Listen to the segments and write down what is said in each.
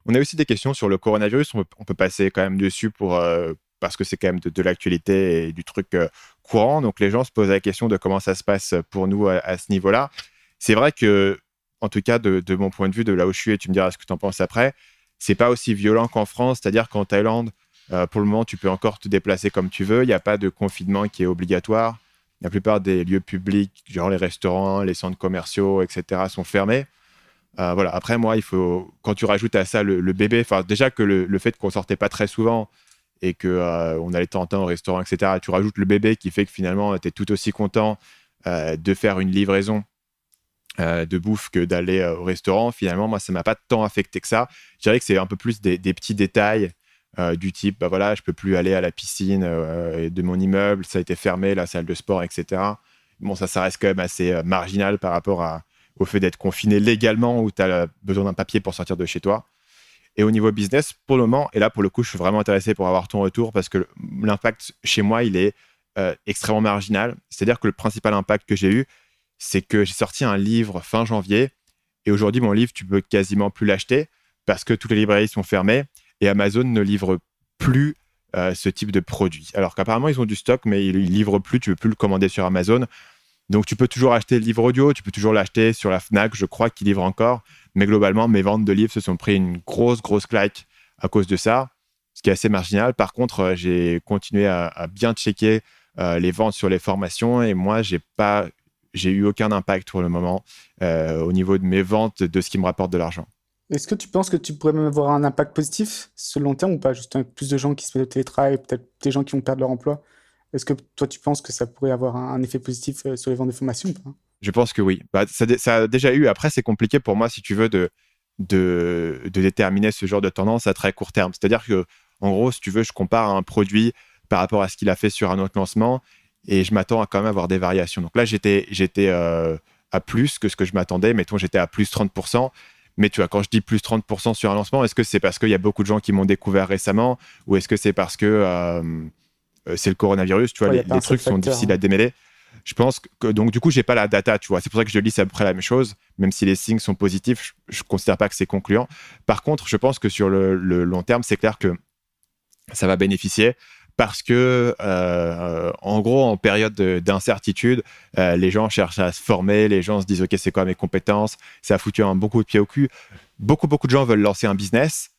On a aussi des questions sur le coronavirus. On peut passer quand même dessus parce que c'est quand même de l'actualité et du truc courant. Donc, les gens se posent la question de comment ça se passe pour nous à ce niveau-là. C'est vrai que, en tout cas, de mon point de vue, de là où je suis, et tu me diras ce que tu en penses après, c'est pas aussi violent qu'en France. C'est-à-dire qu'en Thaïlande, pour le moment, tu peux encore te déplacer comme tu veux. Il n'y a pas de confinement qui est obligatoire. La plupart des lieux publics, genre les restaurants, les centres commerciaux, etc., sont fermés. Voilà. Après, moi, quand tu rajoutes à ça le bébé, déjà que le fait qu'on sortait pas très souvent et qu'on allait de temps en temps au restaurant, etc., tu rajoutes le bébé qui fait que finalement, tu es tout aussi content de faire une livraison de bouffe que d'aller au restaurant. Finalement, moi, ça m'a pas tant affecté que ça. Je dirais que c'est un peu plus des petits détails du type, bah voilà, je peux plus aller à la piscine de mon immeuble, ça a été fermé, la salle de sport, etc. Bon, ça reste quand même assez marginal par rapport au fait d'être confiné légalement où tu as besoin d'un papier pour sortir de chez toi. Et au niveau business, pour le moment, et là, pour le coup, je suis vraiment intéressé pour avoir ton retour parce que l'impact chez moi, il est extrêmement marginal. C'est-à-dire que le principal impact que j'ai eu, c'est que j'ai sorti un livre fin janvier et aujourd'hui, mon livre, tu peux quasiment plus l'acheter parce que toutes les librairies sont fermées et Amazon ne livre plus ce type de produit. Alors qu'apparemment, ils ont du stock, mais ils ne livrent plus, tu ne peux plus le commander sur Amazon. Donc, tu peux toujours acheter le livre audio, tu peux toujours l'acheter sur la Fnac, je crois qu'ils livrent encore. Mais globalement, mes ventes de livres se sont pris une grosse claque à cause de ça, ce qui est assez marginal. Par contre, j'ai continué à bien checker les ventes sur les formations et moi, j'ai eu aucun impact pour le moment au niveau de mes ventes, de ce qui me rapporte de l'argent. Est-ce que tu penses que tu pourrais même avoir un impact positif sur le long terme ou pas? Juste avec plus de gens qui se mettent au télétravail, peut-être des gens qui vont perdre leur emploi. Est-ce que toi, tu penses que ça pourrait avoir un effet positif sur les ventes de formation ou pas? Je pense que oui. Ça a déjà eu. Après, c'est compliqué pour moi, si tu veux, de déterminer ce genre de tendance à très court terme. C'est-à-dire que, en gros, si tu veux, je compare un produit par rapport à ce qu'il a fait sur un autre lancement et je m'attends à quand même avoir des variations. Donc là, j'étais à plus que ce que je m'attendais. Mettons, j'étais à plus 30%. Mais tu vois, quand je dis plus 30% sur un lancement, est-ce que c'est parce qu'il y a beaucoup de gens qui m'ont découvert récemment ou est-ce que c'est parce que c'est le coronavirus? Tu vois, Ouais, il n'y a pas un les seul trucs sont facteur, difficiles hein. à démêler. Je pense que donc du coup, j'ai pas la data, tu vois. C'est pour ça que je lis, c'est à peu près la même chose, même si les signes sont positifs, je considère pas que c'est concluant. Par contre, je pense que sur le long terme, c'est clair que ça va bénéficier parce que, en gros, en période d'incertitude, les gens cherchent à se former, les gens se disent, OK, c'est quoi mes compétences? Ça a foutu un bon coup de pied au cul. Beaucoup de gens veulent lancer un business,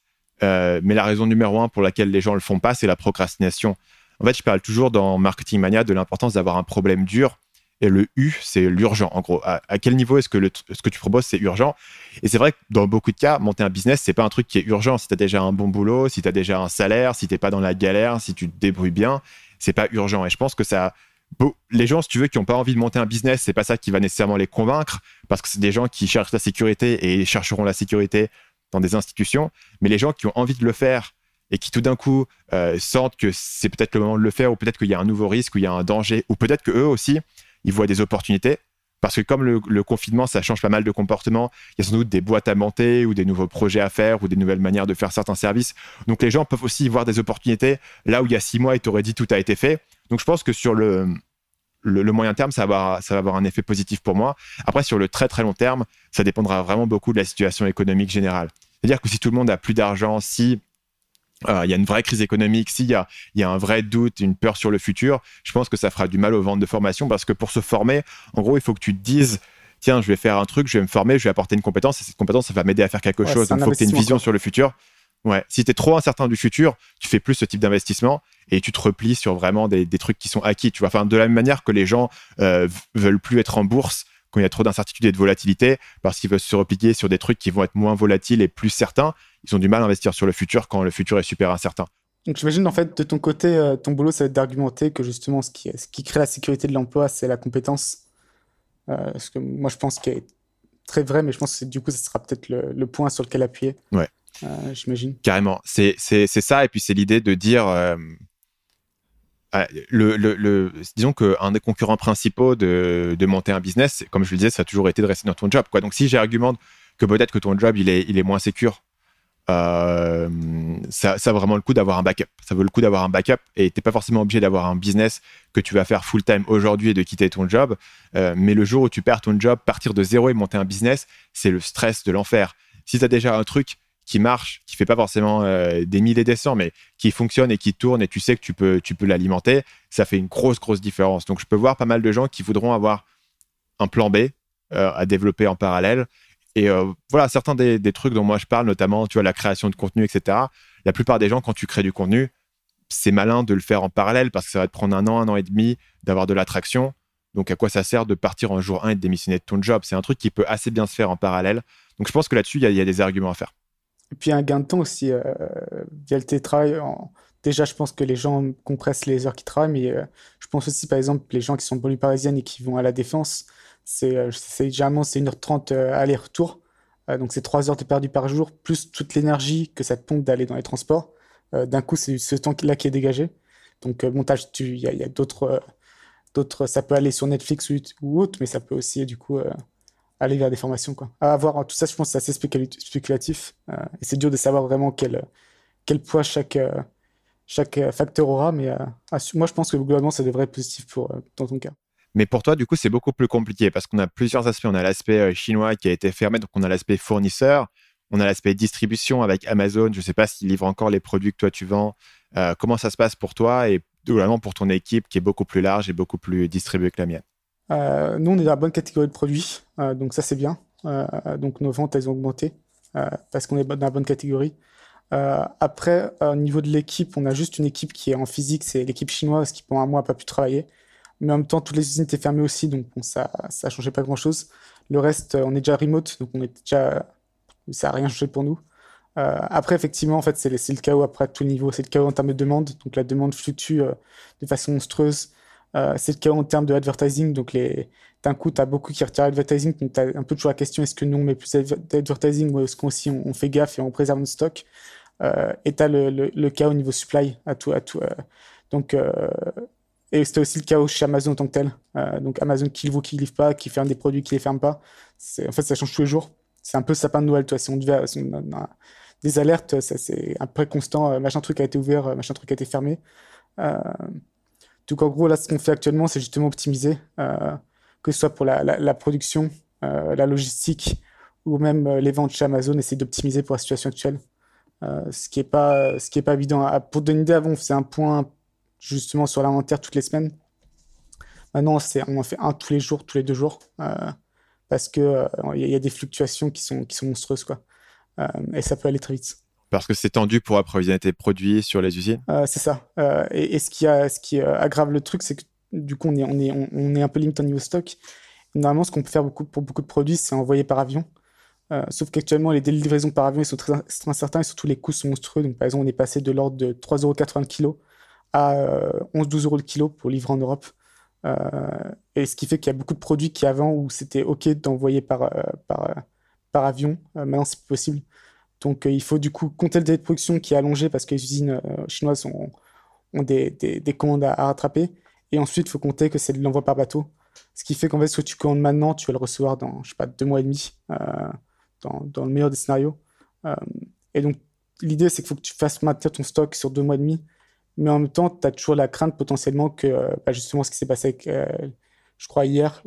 mais la raison numéro un pour laquelle les gens le font pas, c'est la procrastination. En fait, je parle toujours dans Marketing Mania de l'importance d'avoir un problème dur. Et le U, c'est l'urgent. En gros, à quel niveau est-ce que ce que tu proposes, c'est urgent? Et c'est vrai que dans beaucoup de cas, monter un business, c'est pas un truc qui est urgent. Si tu as déjà un bon boulot, si tu as déjà un salaire, si tu n'es pas dans la galère, si tu te débrouilles bien, c'est pas urgent. Et je pense que les gens, si tu veux, qui n'ont pas envie de monter un business, c'est pas ça qui va nécessairement les convaincre, parce que c'est des gens qui cherchent la sécurité et chercheront la sécurité dans des institutions. Mais les gens qui ont envie de le faire et qui tout d'un coup sentent que c'est peut-être le moment de le faire, ou peut-être qu'il y a un nouveau risque, ou il y a un danger, ou peut-être qu'eux aussi, ils voient des opportunités. Parce que comme le confinement, ça change pas mal de comportements, il y a sans doute des boîtes à monter, ou des nouveaux projets à faire, ou des nouvelles manières de faire certains services. Donc les gens peuvent aussi voir des opportunités là où il y a 6 mois, ils t'auraient dit tout a été fait. Donc je pense que sur le moyen terme, ça va avoir un effet positif pour moi. Après, sur le très très long terme, ça dépendra vraiment beaucoup de la situation économique générale. C'est-à-dire que si tout le monde a plus d'argent, si il y a une vraie crise économique, s'il y a un vrai doute, une peur sur le futur, je pense que ça fera du mal aux ventes de formation parce que pour se former, en gros, il faut que tu te dises, tiens, je vais faire un truc, je vais me former, je vais apporter une compétence et cette compétence, ça va m'aider à faire quelque Ouais, chose. c'est Donc, un il faut que tu aies une investissement, vision quoi. sur le futur. Ouais. Si tu es trop incertain du futur, tu fais plus ce type d'investissement et tu te replies sur vraiment des trucs qui sont acquis. Tu vois, enfin, de la même manière que les gens veulent plus être en bourse quand il y a trop d'incertitude et de volatilité parce qu'ils veulent se replier sur des trucs qui vont être moins volatiles et plus certains. Ils ont du mal à investir sur le futur quand le futur est super incertain. Donc j'imagine en fait de ton côté, ton boulot, ça va être d'argumenter que justement ce qui crée la sécurité de l'emploi, c'est la compétence. Ce que moi je pense qu'il est très vrai, mais je pense que du coup, ça sera peut-être le point sur lequel appuyer, Ouais. j'imagine. Carrément, c'est ça, et puis c'est l'idée de dire, disons qu'un des concurrents principaux de monter un business, comme je le disais, ça a toujours été de rester dans ton job, quoi. Donc si j'argumente que peut-être que ton job, il est moins sécure, ça vaut vraiment le coup d'avoir un backup. Ça vaut le coup d'avoir un backup et t'es pas forcément obligé d'avoir un business que tu vas faire full-time aujourd'hui et de quitter ton job. Mais le jour où tu perds ton job, partir de zéro et monter un business, c'est le stress de l'enfer. Si tu as déjà un truc qui marche, qui fait pas forcément des milliers des cents, mais qui fonctionne et qui tourne et tu sais que tu peux l'alimenter, ça fait une grosse différence. Donc, je peux voir pas mal de gens qui voudront avoir un plan B à développer en parallèle. Et voilà, certains des trucs dont moi je parle, notamment, tu vois, la création de contenu, etc. La plupart des gens, quand tu crées du contenu, c'est malin de le faire en parallèle parce que ça va te prendre un an et demi d'avoir de l'attraction. Donc, à quoi ça sert de partir en jour 1 et de démissionner de ton job? C'est un truc qui peut assez bien se faire en parallèle. Donc, je pense que là-dessus, il y a des arguments à faire. Et puis un gain de temps aussi via le télétravail. Déjà, je pense que les gens compressent les heures qu'ils travaillent, mais je pense aussi, par exemple, les gens qui sont en banlieue parisienne et qui vont à la Défense, généralement c'est 1h30 aller-retour. Donc c'est 3 heures de perdu par jour, plus toute l'énergie que ça te pompe d'aller dans les transports. D'un coup, c'est ce temps-là qui est dégagé. Donc bon, il y a d'autres, ça peut aller sur Netflix ou autre, mais ça peut aussi du coup aller vers des formations, quoi. À avoir tout ça, je pense que c'est assez spéculatif. Et c'est dur de savoir vraiment quel poids chaque facteur aura, mais moi je pense que globalement ça devrait être positif dans ton cas. Mais pour toi, du coup, c'est beaucoup plus compliqué parce qu'on a plusieurs aspects. On a l'aspect chinois qui a été fermé, donc on a l'aspect fournisseur, on a l'aspect distribution avec Amazon. Je ne sais pas s'ils livrent encore les produits que toi tu vends. Comment ça se passe pour toi et vraiment pour ton équipe qui est beaucoup plus large et beaucoup plus distribuée que la mienne? Nous, on est dans la bonne catégorie de produits, donc ça c'est bien. Donc nos ventes, elles ont augmenté parce qu'on est dans la bonne catégorie. Après, au niveau de l'équipe, on a juste une équipe qui est en physique, c'est l'équipe chinoise qui pendant un mois n'a pas pu travailler. Mais en même temps, toutes les usines étaient fermées aussi, donc bon, ça changeait pas grand-chose. Le reste, on est déjà remote, donc ça n'a rien changé pour nous. Après, effectivement, en fait, c'est le chaos après à tout niveau. C'est le chaos en termes de demande, donc la demande fluctue de façon monstrueuse. C'est le chaos en termes de advertising, donc d'un coup, tu as beaucoup qui retirent l'advertising, donc tu as un peu toujours la question, est-ce que nous, on met plus d'advertising ou est-ce qu'on aussi, on fait gaffe et on préserve notre stock? Et tu as le chaos au niveau supply à tout. Donc, et c'était aussi le chaos chez Amazon en tant que tel. Donc Amazon qui livre ou qui livre pas, qui ferme des produits, qui les ferme pas. En fait, ça change tous les jours. C'est un peu sapin de Noël, toi. Si on a des alertes, c'est un peu constant. Machin truc a été ouvert, machin truc a été fermé. Euh, donc en gros, là, ce qu'on fait actuellement, c'est justement optimiser, que ce soit pour la production, la logistique ou même les ventes chez Amazon, essayer d'optimiser pour la situation actuelle. Ce qui est pas évident. Pour te donner une idée, avant, on faisait un point justement sur l'inventaire toutes les semaines. Maintenant, on en fait un tous les jours, tous les 2 jours, parce que il y a des fluctuations qui sont monstrueuses, quoi. Et ça peut aller très vite. Parce que c'est tendu pour approvisionner tes produits sur les usines. C'est ça. Et ce qui aggrave le truc, c'est que du coup, on est un peu limité au niveau stock. Normalement, ce qu'on peut faire pour beaucoup de produits, c'est envoyer par avion. Sauf qu'actuellement, les délais de livraison par avion ils sont très incertains et surtout les coûts sont monstrueux. Donc, par exemple, on est passé de l'ordre de 3,80 € le kilo à 11-12 € le kilo pour livrer en Europe. Euh, et ce qui fait qu'il y a beaucoup de produits qui avant où c'était OK d'envoyer par avion, maintenant c'est plus possible. Donc il faut du coup compter le délai de production qui est allongé parce que les usines chinoises ont des commandes à rattraper. Et ensuite, il faut compter que c'est de l'envoi par bateau. Ce qui fait qu'en fait, ce que tu commandes maintenant, tu vas le recevoir dans, je sais pas, 2 mois et demi, dans le meilleur des scénarios. Euh, et donc, l'idée, c'est qu'il faut que tu fasses maintenir ton stock sur 2 mois et demi. Mais en même temps, tu as toujours la crainte potentiellement que, justement, ce qui s'est passé avec, je crois, hier,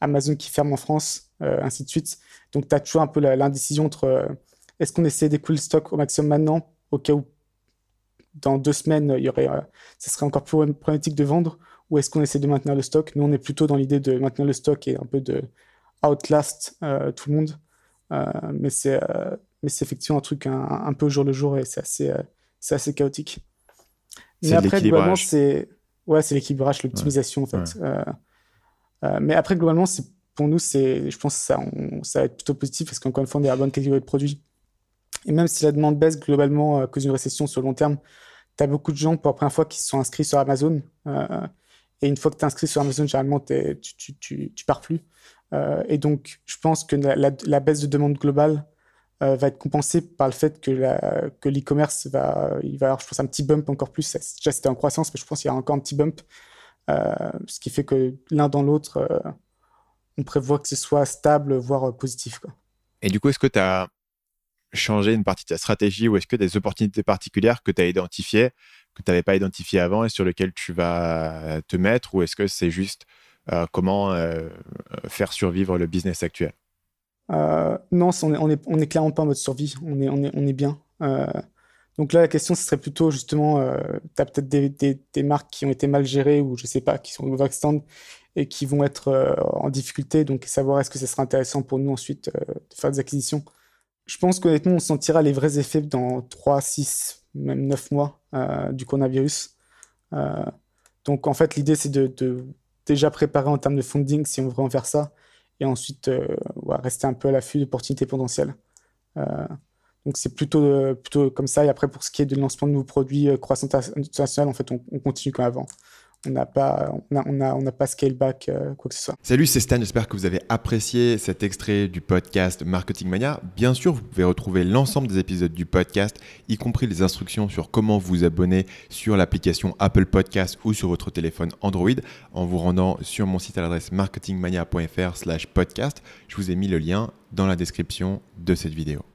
Amazon qui ferme en France, ainsi de suite. Donc, tu as toujours un peu l'indécision entre est-ce qu'on essaie d'écouler le stock au maximum maintenant, au cas où dans 2 semaines, ça serait encore plus problématique de vendre, ou est-ce qu'on essaie de maintenir le stock? Nous, on est plutôt dans l'idée de maintenir le stock et un peu de outlast tout le monde. Mais c'est effectivement un truc un peu au jour le jour et c'est assez chaotique. Mais C'est de après, globalement, l'équilibrage. c'est l'équilibrage, Ouais, l'optimisation, en ouais. fait. Mais après, globalement, pour nous, je pense que ça va être plutôt positif parce qu'encore une fois, on est à la bonne catégorie de produits. Et même si la demande baisse globalement à cause d'une récession sur le long terme, tu as beaucoup de gens pour la première fois qui se sont inscrits sur Amazon. Et une fois que tu es inscrit sur Amazon, généralement, tu pars plus. Et donc, je pense que la baisse de demande globale va être compensée par le fait que l'e-commerce il va avoir, je pense, un petit bump encore plus. Déjà, c'était en croissance, mais je pense qu'il y a encore un petit bump. Ce qui fait que l'un dans l'autre, on prévoit que ce soit stable, voire positif, quoi. Et du coup, est-ce que tu as changé une partie de ta stratégie ou est-ce que des opportunités particulières que tu as identifiées, que tu n'avais pas identifiées avant et sur lesquelles tu vas te mettre ou est-ce que c'est juste comment faire survivre le business actuel? Non, on est clairement pas en mode survie. On est bien. Donc là, la question, ce serait plutôt justement, tu as peut-être des marques qui ont été mal gérées ou je sais pas, qui sont overextend et qui vont être en difficulté. Donc savoir est-ce que ça serait intéressant pour nous ensuite de faire des acquisitions. Je pense qu'honnêtement, on sentira les vrais effets dans 3, 6, même 9 mois du coronavirus. Euh, donc en fait, l'idée, c'est de déjà préparer en termes de funding si on veut en faire ça et ensuite ouais, rester un peu à l'affût d'opportunités potentielles. Euh, donc c'est plutôt comme ça. Et après, pour ce qui est de lancement de nouveaux produits, croissance internationale, en fait, on continue comme avant. On n'a pas scale back quoi que ce soit. Salut, c'est Stan, j'espère que vous avez apprécié cet extrait du podcast Marketing Mania. Bien sûr, vous pouvez retrouver l'ensemble des épisodes du podcast, y compris les instructions sur comment vous abonner sur l'application Apple Podcast ou sur votre téléphone Android en vous rendant sur mon site à l'adresse marketingmania.fr/podcast. Je vous ai mis le lien dans la description de cette vidéo.